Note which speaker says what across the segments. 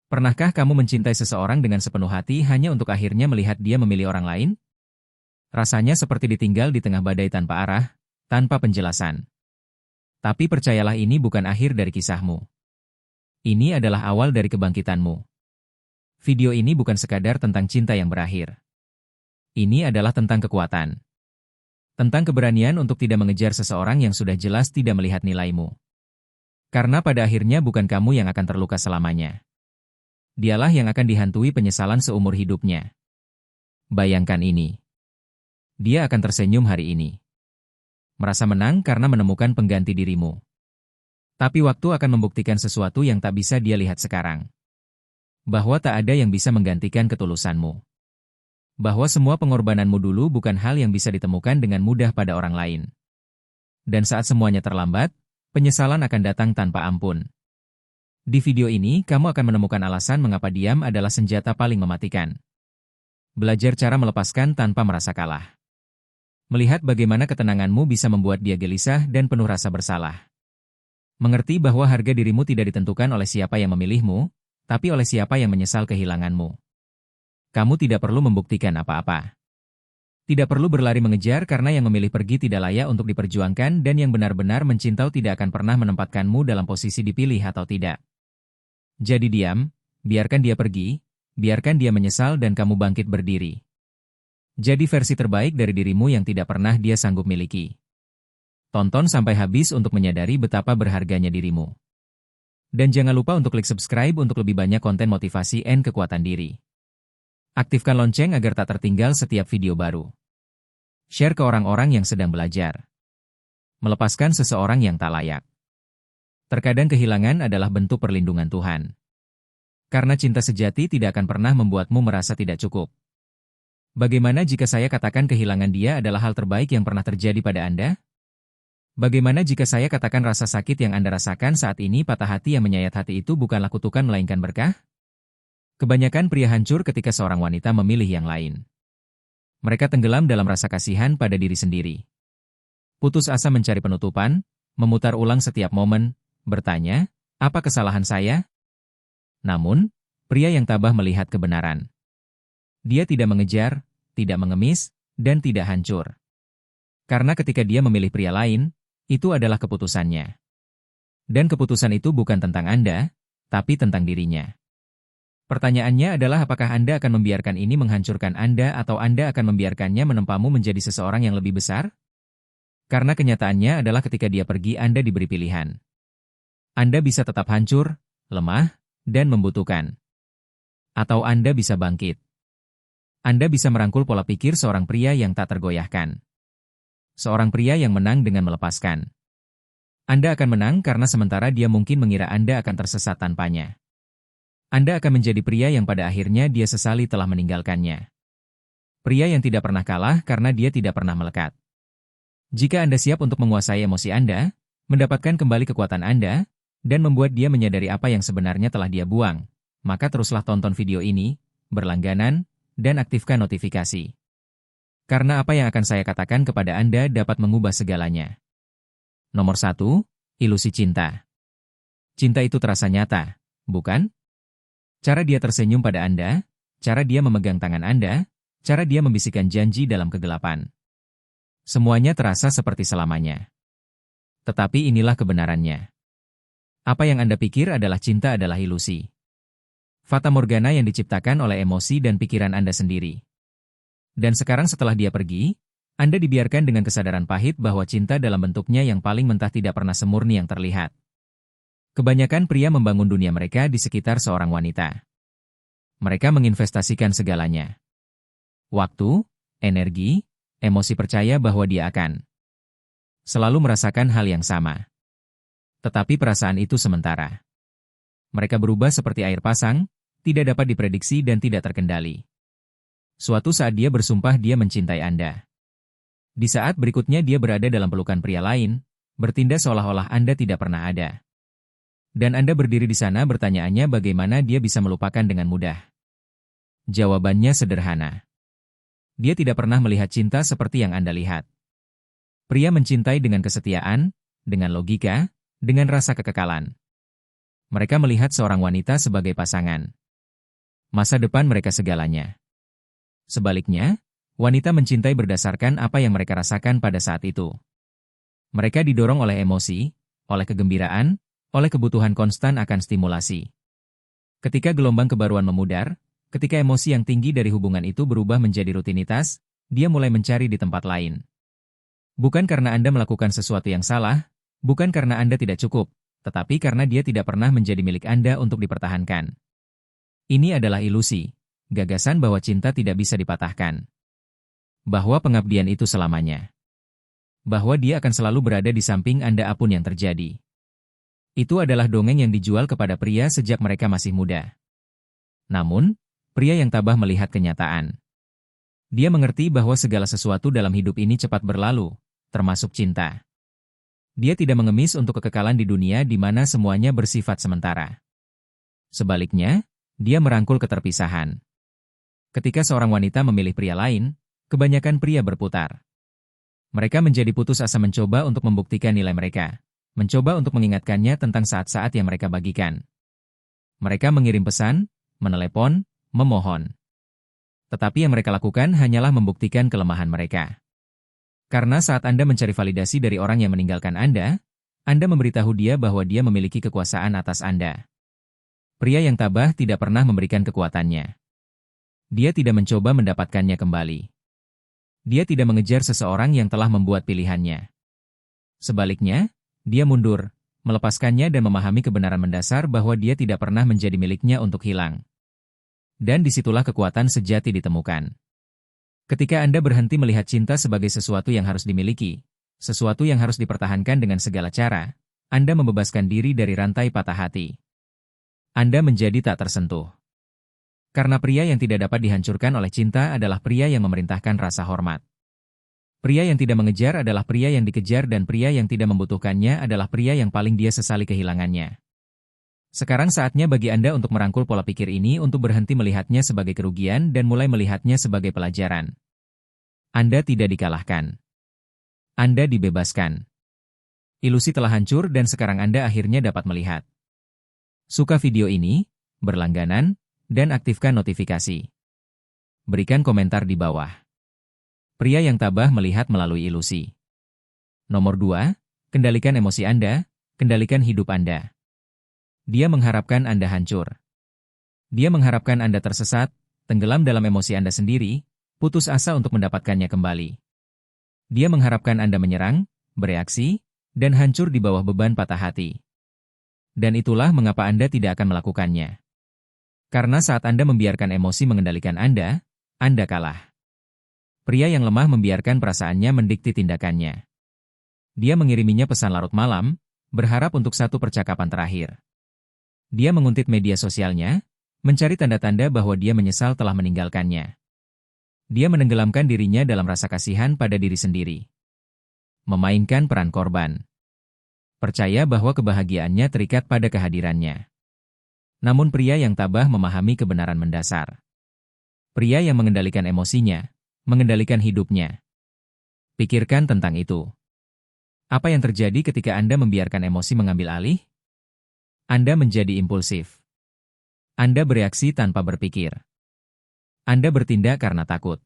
Speaker 1: Pernahkah kamu mencintai seseorang dengan sepenuh hati hanya untuk akhirnya melihat dia memilih orang lain? Rasanya seperti ditinggal di tengah badai tanpa arah, tanpa penjelasan. Tapi percayalah, ini bukan akhir dari kisahmu. Ini adalah awal dari kebangkitanmu. Video ini bukan sekadar tentang cinta yang berakhir. Ini adalah tentang kekuatan. Tentang keberanian untuk tidak mengejar seseorang yang sudah jelas tidak melihat nilaimu. Karena pada akhirnya bukan kamu yang akan terluka selamanya. Dialah yang akan dihantui penyesalan seumur hidupnya. Bayangkan ini. Dia akan tersenyum hari ini. Merasa menang karena menemukan pengganti dirimu. Tapi waktu akan membuktikan sesuatu yang tak bisa dia lihat sekarang. Bahwa tak ada yang bisa menggantikan ketulusanmu. Bahwa semua pengorbananmu dulu bukan hal yang bisa ditemukan dengan mudah pada orang lain. Dan saat semuanya terlambat, penyesalan akan datang tanpa ampun. Di video ini, kamu akan menemukan alasan mengapa diam adalah senjata paling mematikan. Belajar cara melepaskan tanpa merasa kalah. Melihat bagaimana ketenanganmu bisa membuat dia gelisah dan penuh rasa bersalah. Mengerti bahwa harga dirimu tidak ditentukan oleh siapa yang memilihmu, tapi oleh siapa yang menyesal kehilanganmu. Kamu tidak perlu membuktikan apa-apa. Tidak perlu berlari mengejar karena yang memilih pergi tidak layak untuk diperjuangkan, dan yang benar-benar mencintai tidak akan pernah menempatkanmu dalam posisi dipilih atau tidak. Jadi diam, biarkan dia pergi, biarkan dia menyesal dan kamu bangkit berdiri. Jadi versi terbaik dari dirimu yang tidak pernah dia sanggup miliki. Tonton sampai habis untuk menyadari betapa berharganya dirimu. Dan jangan lupa untuk klik subscribe untuk lebih banyak konten motivasi dan kekuatan diri. Aktifkan lonceng agar tak tertinggal setiap video baru. Share ke orang-orang yang sedang belajar. Melepaskan seseorang yang tak layak. Terkadang kehilangan adalah bentuk perlindungan Tuhan. Karena cinta sejati tidak akan pernah membuatmu merasa tidak cukup. Bagaimana jika saya katakan kehilangan dia adalah hal terbaik yang pernah terjadi pada Anda? Bagaimana jika saya katakan rasa sakit yang Anda rasakan saat ini, patah hati yang menyayat hati itu bukanlah kutukan melainkan berkah? Kebanyakan pria hancur ketika seorang wanita memilih yang lain. Mereka tenggelam dalam rasa kasihan pada diri sendiri. Putus asa mencari penutupan, memutar ulang setiap momen, bertanya, apa kesalahan saya? Namun, pria yang tabah melihat kebenaran. Dia tidak mengejar, tidak mengemis, dan tidak hancur. Karena ketika dia memilih pria lain, itu adalah keputusannya. Dan keputusan itu bukan tentang Anda, tapi tentang dirinya. Pertanyaannya adalah apakah Anda akan membiarkan ini menghancurkan Anda atau Anda akan membiarkannya menempamu menjadi seseorang yang lebih besar? Karena kenyataannya adalah ketika dia pergi Anda diberi pilihan. Anda bisa tetap hancur, lemah, dan membutuhkan. Atau Anda bisa bangkit. Anda bisa merangkul pola pikir seorang pria yang tak tergoyahkan. Seorang pria yang menang dengan melepaskan. Anda akan menang karena sementara dia mungkin mengira Anda akan tersesat tanpanya. Anda akan menjadi pria yang pada akhirnya dia sesali telah meninggalkannya. Pria yang tidak pernah kalah karena dia tidak pernah melekat. Jika Anda siap untuk menguasai emosi Anda, mendapatkan kembali kekuatan Anda, dan membuat dia menyadari apa yang sebenarnya telah dia buang, maka teruslah tonton video ini, berlangganan, dan aktifkan notifikasi. Karena apa yang akan saya katakan kepada Anda dapat mengubah segalanya. Nomor 1, ilusi cinta. Cinta itu terasa nyata, bukan? Cara dia tersenyum pada Anda, cara dia memegang tangan Anda, cara dia membisikkan janji dalam kegelapan. Semuanya terasa seperti selamanya. Tetapi inilah kebenarannya. Apa yang Anda pikir adalah cinta adalah ilusi. Fata Morgana yang diciptakan oleh emosi dan pikiran Anda sendiri. Dan sekarang setelah dia pergi, Anda dibiarkan dengan kesadaran pahit bahwa cinta dalam bentuknya yang paling mentah tidak pernah semurni yang terlihat. Kebanyakan pria membangun dunia mereka di sekitar seorang wanita. Mereka menginvestasikan segalanya. Waktu, energi, emosi, percaya bahwa dia akan selalu merasakan hal yang sama. Tetapi perasaan itu sementara. Mereka berubah seperti air pasang, tidak dapat diprediksi dan tidak terkendali. Suatu saat dia bersumpah dia mencintai Anda. Di saat berikutnya dia berada dalam pelukan pria lain, bertindak seolah-olah Anda tidak pernah ada. Dan Anda berdiri di sana bertanyaannya bagaimana dia bisa melupakan dengan mudah. Jawabannya sederhana. Dia tidak pernah melihat cinta seperti yang Anda lihat. Pria mencintai dengan kesetiaan, dengan logika, dengan rasa kekekalan. Mereka melihat seorang wanita sebagai pasangan. Masa depan mereka segalanya. Sebaliknya, wanita mencintai berdasarkan apa yang mereka rasakan pada saat itu. Mereka didorong oleh emosi, oleh kegembiraan, oleh kebutuhan konstan akan stimulasi. Ketika gelombang kebaruan memudar, ketika emosi yang tinggi dari hubungan itu berubah menjadi rutinitas, dia mulai mencari di tempat lain. Bukan karena Anda melakukan sesuatu yang salah, bukan karena Anda tidak cukup, tetapi karena dia tidak pernah menjadi milik Anda untuk dipertahankan. Ini adalah ilusi, gagasan bahwa cinta tidak bisa dipatahkan. Bahwa pengabdian itu selamanya. Bahwa dia akan selalu berada di samping Anda apapun yang terjadi. Itu adalah dongeng yang dijual kepada pria sejak mereka masih muda. Namun, pria yang tabah melihat kenyataan. Dia mengerti bahwa segala sesuatu dalam hidup ini cepat berlalu, termasuk cinta. Dia tidak mengemis untuk kekekalan di dunia di mana semuanya bersifat sementara. Sebaliknya, dia merangkul keterpisahan. Ketika seorang wanita memilih pria lain, kebanyakan pria berputar. Mereka menjadi putus asa mencoba untuk membuktikan nilai mereka, mencoba untuk mengingatkannya tentang saat-saat yang mereka bagikan. Mereka mengirim pesan, menelepon, memohon. Tetapi yang mereka lakukan hanyalah membuktikan kelemahan mereka. Karena saat Anda mencari validasi dari orang yang meninggalkan Anda memberitahu dia bahwa dia memiliki kekuasaan atas Anda. Pria yang tabah tidak pernah memberikan kekuatannya. Dia tidak mencoba mendapatkannya kembali. Dia tidak mengejar seseorang yang telah membuat pilihannya. Sebaliknya, dia mundur, melepaskannya dan memahami kebenaran mendasar bahwa dia tidak pernah menjadi miliknya untuk hilang. Dan disitulah kekuatan sejati ditemukan. Ketika Anda berhenti melihat cinta sebagai sesuatu yang harus dimiliki, sesuatu yang harus dipertahankan dengan segala cara, Anda membebaskan diri dari rantai patah hati. Anda menjadi tak tersentuh. Karena pria yang tidak dapat dihancurkan oleh cinta adalah pria yang memerintahkan rasa hormat. Pria yang tidak mengejar adalah pria yang dikejar dan pria yang tidak membutuhkannya adalah pria yang paling dia sesali kehilangannya. Sekarang saatnya bagi Anda untuk merangkul pola pikir ini untuk berhenti melihatnya sebagai kerugian dan mulai melihatnya sebagai pelajaran. Anda tidak dikalahkan. Anda dibebaskan. Ilusi telah hancur dan sekarang Anda akhirnya dapat melihat. Suka video ini, berlangganan, dan aktifkan notifikasi. Berikan komentar di bawah. Pria yang tabah melihat melalui ilusi. Nomor 2, kendalikan emosi Anda, kendalikan hidup Anda. Dia mengharapkan Anda hancur. Dia mengharapkan Anda tersesat, tenggelam dalam emosi Anda sendiri, putus asa untuk mendapatkannya kembali. Dia mengharapkan Anda menyerang, bereaksi, dan hancur di bawah beban patah hati. Dan itulah mengapa Anda tidak akan melakukannya. Karena saat Anda membiarkan emosi mengendalikan Anda kalah. Pria yang lemah membiarkan perasaannya mendikti tindakannya. Dia mengiriminya pesan larut malam, berharap untuk satu percakapan terakhir. Dia menguntit media sosialnya, mencari tanda-tanda bahwa dia menyesal telah meninggalkannya. Dia menenggelamkan dirinya dalam rasa kasihan pada diri sendiri. Memainkan peran korban. Percaya bahwa kebahagiaannya terikat pada kehadirannya. Namun pria yang tabah memahami kebenaran mendasar. Pria yang mengendalikan emosinya, mengendalikan hidupnya. Pikirkan tentang itu. Apa yang terjadi ketika Anda membiarkan emosi mengambil alih? Anda menjadi impulsif. Anda bereaksi tanpa berpikir. Anda bertindak karena takut.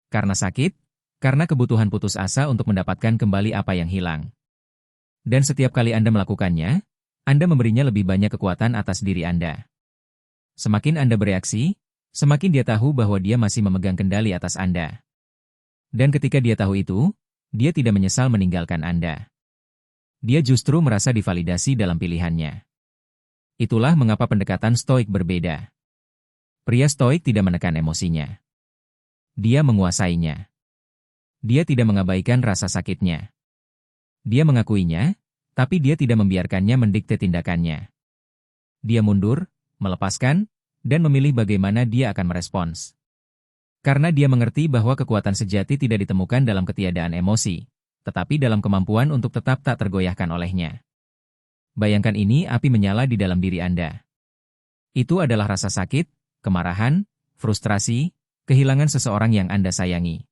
Speaker 1: Karena sakit, karena kebutuhan putus asa untuk mendapatkan kembali apa yang hilang. Dan setiap kali Anda melakukannya, Anda memberinya lebih banyak kekuatan atas diri Anda. Semakin Anda bereaksi, semakin dia tahu bahwa dia masih memegang kendali atas Anda. Dan ketika dia tahu itu, dia tidak menyesal meninggalkan Anda. Dia justru merasa divalidasi dalam pilihannya. Itulah mengapa pendekatan stoik berbeda. Pria stoik tidak menekan emosinya. Dia menguasainya. Dia tidak mengabaikan rasa sakitnya. Dia mengakuinya, tapi dia tidak membiarkannya mendikte tindakannya. Dia mundur, melepaskan, dan memilih bagaimana dia akan merespons. Karena dia mengerti bahwa kekuatan sejati tidak ditemukan dalam ketiadaan emosi, tetapi dalam kemampuan untuk tetap tak tergoyahkan olehnya. Bayangkan ini api menyala di dalam diri Anda. Itu adalah rasa sakit, kemarahan, frustrasi, kehilangan seseorang yang Anda sayangi.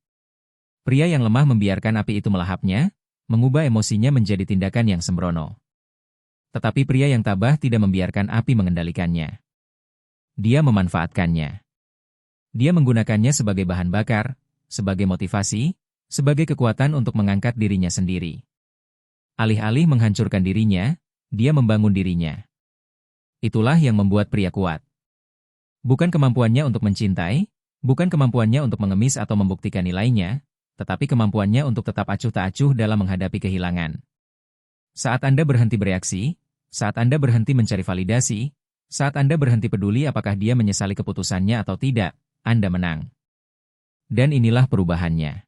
Speaker 1: Pria yang lemah membiarkan api itu melahapnya, mengubah emosinya menjadi tindakan yang sembrono. Tetapi pria yang tabah tidak membiarkan api mengendalikannya. Dia memanfaatkannya. Dia menggunakannya sebagai bahan bakar, sebagai motivasi, sebagai kekuatan untuk mengangkat dirinya sendiri. Alih-alih menghancurkan dirinya, dia membangun dirinya. Itulah yang membuat pria kuat. Bukan kemampuannya untuk mencintai, bukan kemampuannya untuk mengemis atau membuktikan nilainya, tetapi kemampuannya untuk tetap acuh tak acuh dalam menghadapi kehilangan. Saat Anda berhenti bereaksi, saat Anda berhenti mencari validasi, saat Anda berhenti peduli apakah dia menyesali keputusannya atau tidak, Anda menang. Dan inilah perubahannya.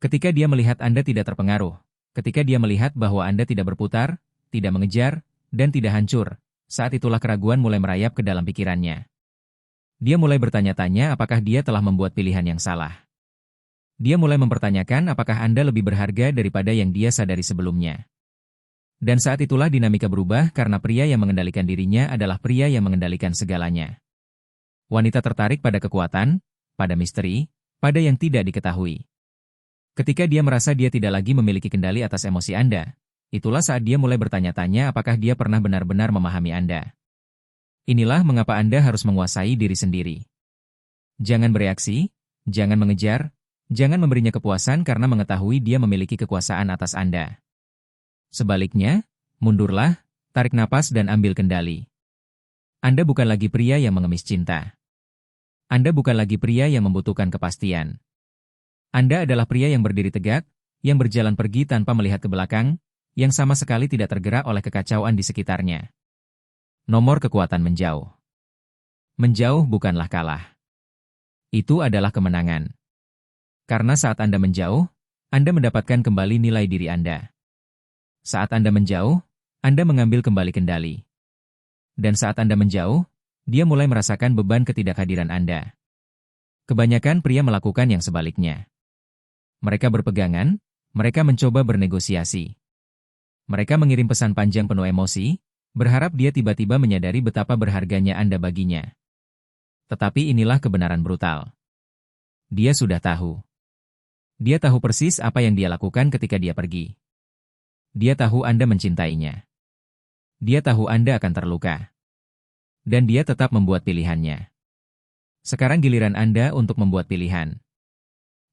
Speaker 1: Ketika dia melihat Anda tidak terpengaruh, ketika dia melihat bahwa Anda tidak berputar, tidak mengejar, dan tidak hancur, saat itulah keraguan mulai merayap ke dalam pikirannya. Dia mulai bertanya-tanya apakah dia telah membuat pilihan yang salah. Dia mulai mempertanyakan apakah Anda lebih berharga daripada yang dia sadari sebelumnya. Dan saat itulah dinamika berubah karena pria yang mengendalikan dirinya adalah pria yang mengendalikan segalanya. Wanita tertarik pada kekuatan, pada misteri, pada yang tidak diketahui. Ketika dia merasa dia tidak lagi memiliki kendali atas emosi Anda, itulah saat dia mulai bertanya-tanya apakah dia pernah benar-benar memahami Anda. Inilah mengapa Anda harus menguasai diri sendiri. Jangan bereaksi, jangan mengejar, jangan memberinya kepuasan karena mengetahui dia memiliki kekuasaan atas Anda. Sebaliknya, mundurlah, tarik napas dan ambil kendali. Anda bukan lagi pria yang mengemis cinta. Anda bukan lagi pria yang membutuhkan kepastian. Anda adalah pria yang berdiri tegak, yang berjalan pergi tanpa melihat ke belakang, yang sama sekali tidak tergerak oleh kekacauan di sekitarnya. Nomor kekuatan menjauh. Menjauh bukanlah kalah. Itu adalah kemenangan. Karena saat Anda menjauh, Anda mendapatkan kembali nilai diri Anda. Saat Anda menjauh, Anda mengambil kembali kendali. Dan saat Anda menjauh, dia mulai merasakan beban ketidakhadiran Anda. Kebanyakan pria melakukan yang sebaliknya. Mereka berpegangan, mereka mencoba bernegosiasi. Mereka mengirim pesan panjang penuh emosi, berharap dia tiba-tiba menyadari betapa berharganya Anda baginya. Tetapi inilah kebenaran brutal. Dia sudah tahu. Dia tahu persis apa yang dia lakukan ketika dia pergi. Dia tahu Anda mencintainya. Dia tahu Anda akan terluka. Dan dia tetap membuat pilihannya. Sekarang giliran Anda untuk membuat pilihan.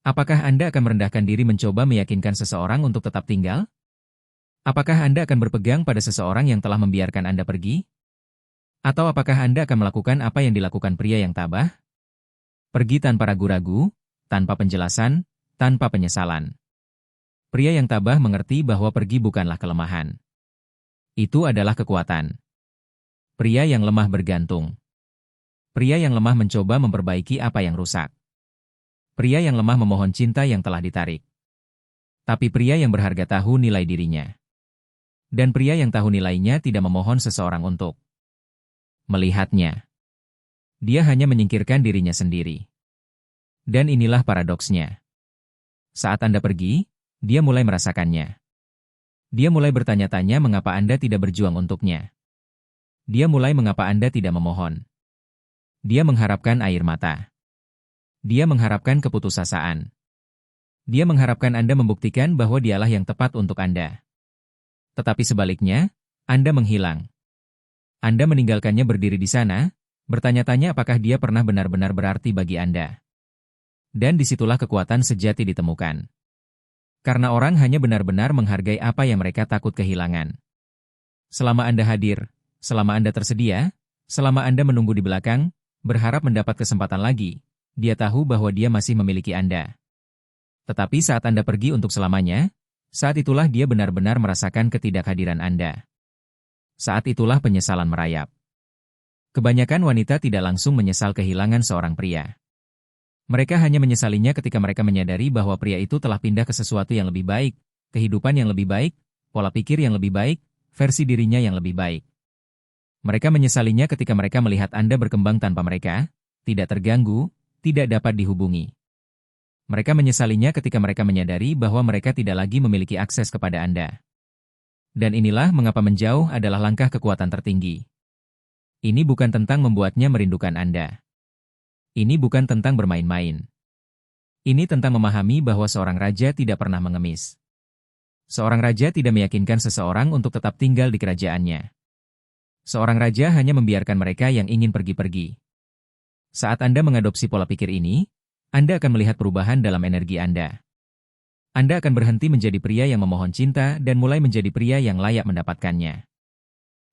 Speaker 1: Apakah Anda akan merendahkan diri mencoba meyakinkan seseorang untuk tetap tinggal? Apakah Anda akan berpegang pada seseorang yang telah membiarkan Anda pergi? Atau apakah Anda akan melakukan apa yang dilakukan pria yang tabah? Pergi tanpa ragu-ragu, tanpa penjelasan, tanpa penyesalan. Pria yang tabah mengerti bahwa pergi bukanlah kelemahan. Itu adalah kekuatan. Pria yang lemah bergantung. Pria yang lemah mencoba memperbaiki apa yang rusak. Pria yang lemah memohon cinta yang telah ditarik. Tapi pria yang berharga tahu nilai dirinya. Dan pria yang tahu nilainya tidak memohon seseorang untuk melihatnya. Dia hanya menyingkirkan dirinya sendiri. Dan inilah paradoksnya. Saat Anda pergi, dia mulai merasakannya. Dia mulai bertanya-tanya mengapa Anda tidak berjuang untuknya. Dia mulai mengapa Anda tidak memohon. Dia mengharapkan air mata. Dia mengharapkan keputusasaan. Dia mengharapkan Anda membuktikan bahwa dialah yang tepat untuk Anda. Tetapi sebaliknya, Anda menghilang. Anda meninggalkannya berdiri di sana, bertanya-tanya apakah dia pernah benar-benar berarti bagi Anda. Dan disitulah kekuatan sejati ditemukan. Karena orang hanya benar-benar menghargai apa yang mereka takut kehilangan. Selama Anda hadir, selama Anda tersedia, selama Anda menunggu di belakang, berharap mendapat kesempatan lagi, dia tahu bahwa dia masih memiliki Anda. Tetapi saat Anda pergi untuk selamanya, saat itulah dia benar-benar merasakan ketidakhadiran Anda. Saat itulah penyesalan merayap. Kebanyakan wanita tidak langsung menyesal kehilangan seorang pria. Mereka hanya menyesalinya ketika mereka menyadari bahwa pria itu telah pindah ke sesuatu yang lebih baik, kehidupan yang lebih baik, pola pikir yang lebih baik, versi dirinya yang lebih baik. Mereka menyesalinya ketika mereka melihat Anda berkembang tanpa mereka, tidak terganggu, tidak dapat dihubungi. Mereka menyesalinya ketika mereka menyadari bahwa mereka tidak lagi memiliki akses kepada Anda. Dan inilah mengapa menjauh adalah langkah kekuatan tertinggi. Ini bukan tentang membuatnya merindukan Anda. Ini bukan tentang bermain-main. Ini tentang memahami bahwa seorang raja tidak pernah mengemis. Seorang raja tidak meyakinkan seseorang untuk tetap tinggal di kerajaannya. Seorang raja hanya membiarkan mereka yang ingin pergi-pergi. Saat Anda mengadopsi pola pikir ini, Anda akan melihat perubahan dalam energi Anda. Anda akan berhenti menjadi pria yang memohon cinta dan mulai menjadi pria yang layak mendapatkannya.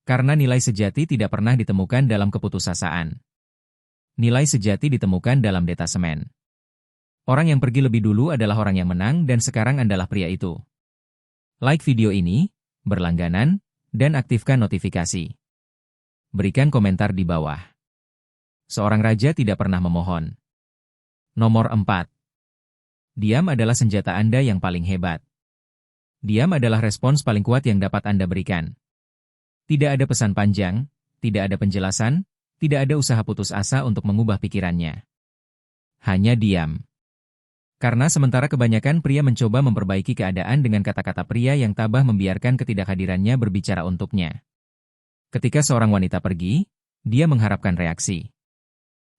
Speaker 1: Karena nilai sejati tidak pernah ditemukan dalam keputusasaan. Nilai sejati ditemukan dalam detasemen. Orang yang pergi lebih dulu adalah orang yang menang dan sekarang Andalah pria itu. Like video ini, berlangganan, dan aktifkan notifikasi. Berikan komentar di bawah. Seorang raja tidak pernah memohon. Nomor 4. Diam adalah senjata Anda yang paling hebat. Diam adalah respons paling kuat yang dapat Anda berikan. Tidak ada pesan panjang, tidak ada penjelasan, tidak ada usaha putus asa untuk mengubah pikirannya. Hanya diam. Karena sementara kebanyakan pria mencoba memperbaiki keadaan dengan kata-kata pria yang tabah membiarkan ketidakhadirannya berbicara untuknya. Ketika seorang wanita pergi, dia mengharapkan reaksi.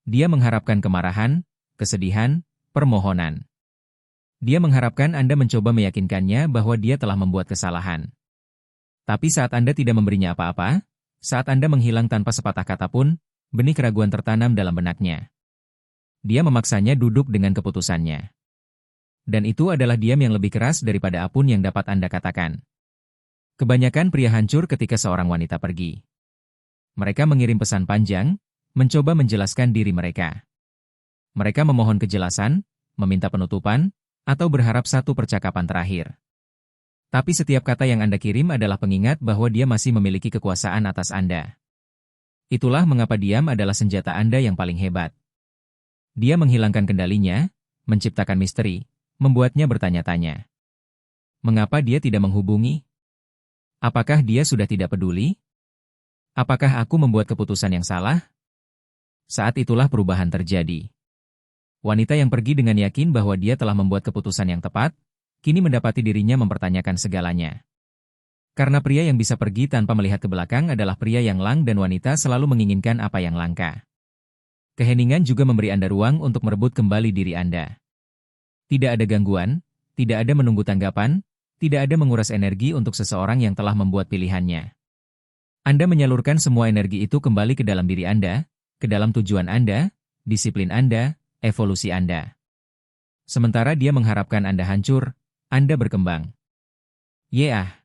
Speaker 1: Dia mengharapkan kemarahan, kesedihan, permohonan. Dia mengharapkan Anda mencoba meyakinkannya bahwa dia telah membuat kesalahan. Tapi saat Anda tidak memberinya apa-apa, saat Anda menghilang tanpa sepatah kata pun, benih keraguan tertanam dalam benaknya. Dia memaksanya duduk dengan keputusannya. Dan itu adalah diam yang lebih keras daripada apapun yang dapat Anda katakan. Kebanyakan pria hancur ketika seorang wanita pergi. Mereka mengirim pesan panjang, mencoba menjelaskan diri mereka. Mereka memohon kejelasan, meminta penutupan, atau berharap satu percakapan terakhir. Tapi setiap kata yang Anda kirim adalah pengingat bahwa dia masih memiliki kekuasaan atas Anda. Itulah mengapa diam adalah senjata Anda yang paling hebat. Dia menghilangkan kendalinya, menciptakan misteri, membuatnya bertanya-tanya. Mengapa dia tidak menghubungi? Apakah dia sudah tidak peduli? Apakah aku membuat keputusan yang salah? Saat itulah perubahan terjadi. Wanita yang pergi dengan yakin bahwa dia telah membuat keputusan yang tepat, kini mendapati dirinya mempertanyakan segalanya. Karena pria yang bisa pergi tanpa melihat ke belakang adalah pria yang lang dan wanita selalu menginginkan apa yang langka. Keheningan juga memberi Anda ruang untuk merebut kembali diri Anda. Tidak ada gangguan, tidak ada menunggu tanggapan, tidak ada menguras energi untuk seseorang yang telah membuat pilihannya. Anda menyalurkan semua energi itu kembali ke dalam diri Anda, ke dalam tujuan Anda, disiplin Anda, evolusi Anda. Sementara dia mengharapkan Anda hancur, Anda berkembang. Yeah.